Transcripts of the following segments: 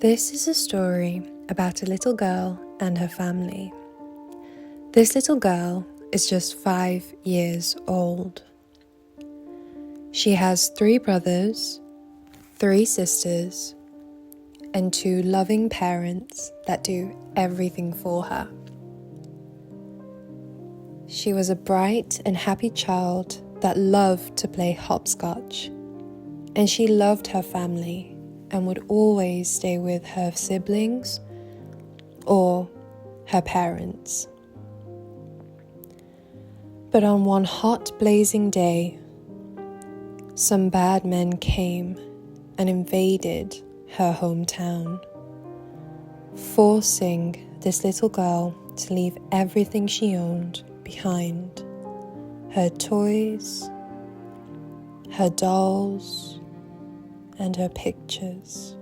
This is a story about a little girl and her family. This little girl is just 5 years old. She has 3 brothers, 3 sisters, and 2 loving parents that do everything for her. She was a bright and happy child that loved to play hopscotch, and she loved her family and would always stay with her siblings or her parents. But on one hot, blazing day, some bad men came and invaded her hometown, forcing this little girl to leave everything she owned behind: her toys, her dolls, and her pictures,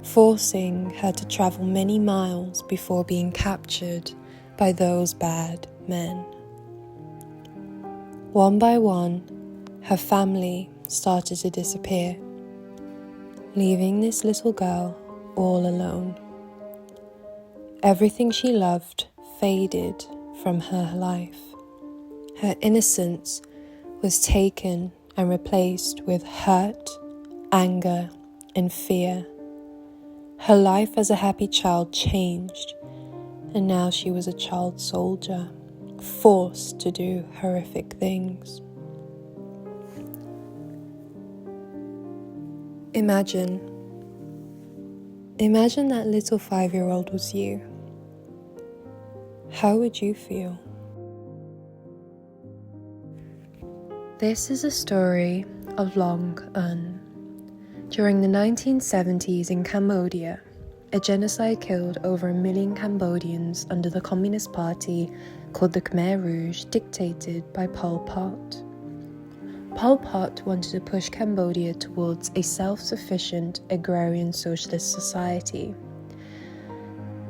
forcing her to travel many miles before being captured by those bad men. One by one, her family started to disappear, leaving this little girl all alone. Everything she loved faded from her life. Her innocence was taken and replaced with hurt, anger, and fear. Her life as a happy child changed, and now she was a child soldier, forced to do horrific things. Imagine that little 5-year-old was you. How would you feel? This is a story of Loung Ung. During the 1970s in Cambodia, a genocide killed over 1 million Cambodians under the Communist Party called the Khmer Rouge, dictated by Pol Pot. Pol Pot wanted to push Cambodia towards a self-sufficient agrarian socialist society.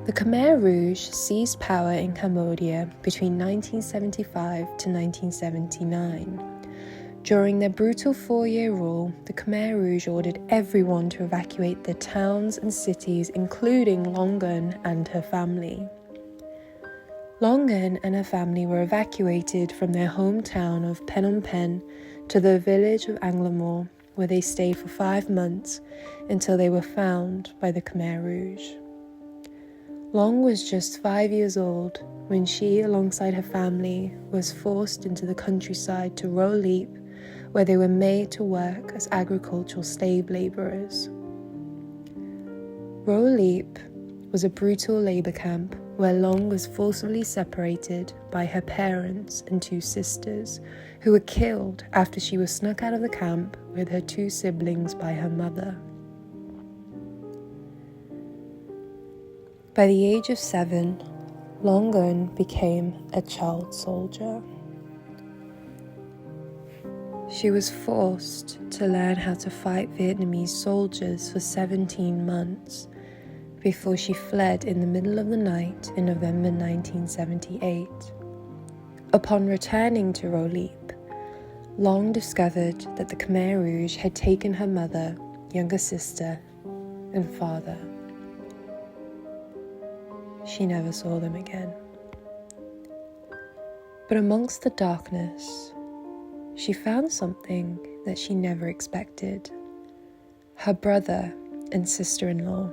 The Khmer Rouge seized power in Cambodia between 1975 to 1979. During their brutal 4-year rule, the Khmer Rouge ordered everyone to evacuate their towns and cities, including Loung Ung and her family. Loung Ung and her family were evacuated from their hometown of Phnom Penh to the village of Anglamore, where they stayed for 5 months until they were found by the Khmer Rouge. Loung was just 5 years old when she, alongside her family, was forced into the countryside to Ro Leap, where they were made to work as agricultural slave labourers. Ro Leap was a brutal labour camp where Loung was forcibly separated by her parents and 2 sisters, who were killed after she was snuck out of the camp with her 2 siblings by her mother. By the age of 7, Loung Ung became a child soldier. She was forced to learn how to fight Vietnamese soldiers for 17 months before she fled in the middle of the night in November 1978. Upon returning to Ro Leap, Loung discovered that the Khmer Rouge had taken her mother, younger sister, and father. She never saw them again. But amongst the darkness, she found something that she never expected: her brother and sister-in-law.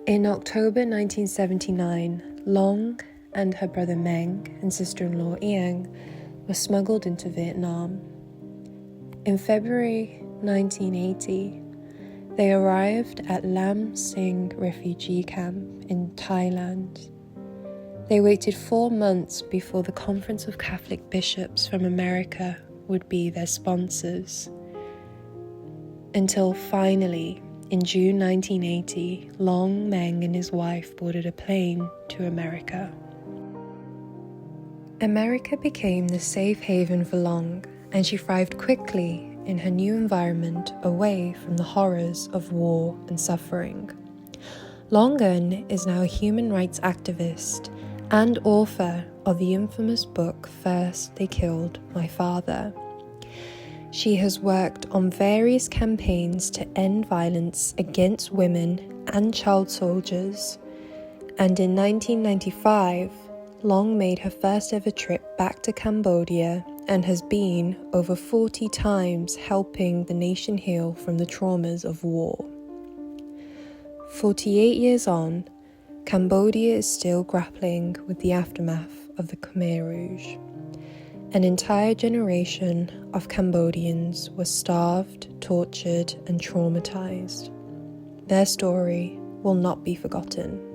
In October 1979, Loung and her brother Meng and sister-in-law Iang were smuggled into Vietnam. In February 1980, they arrived at Lam Sing refugee camp in Thailand. They waited 4 months before the Conference of Catholic Bishops from America would be their sponsors, until finally, in June 1980, Loung, Meng and his wife boarded a plane to America. America became the safe haven for Loung, and she thrived quickly in her new environment away from the horrors of war and suffering. Loung Ung is now a human rights activist and author of the infamous book First They Killed My Father. She has worked on various campaigns to end violence against women and child soldiers, and in 1995, Loung made her first ever trip back to Cambodia and has been over 40 times helping the nation heal from the traumas of war. 48 years on, Cambodia is still grappling with the aftermath of the Khmer Rouge. An entire generation of Cambodians was starved, tortured, and traumatized. Their story will not be forgotten.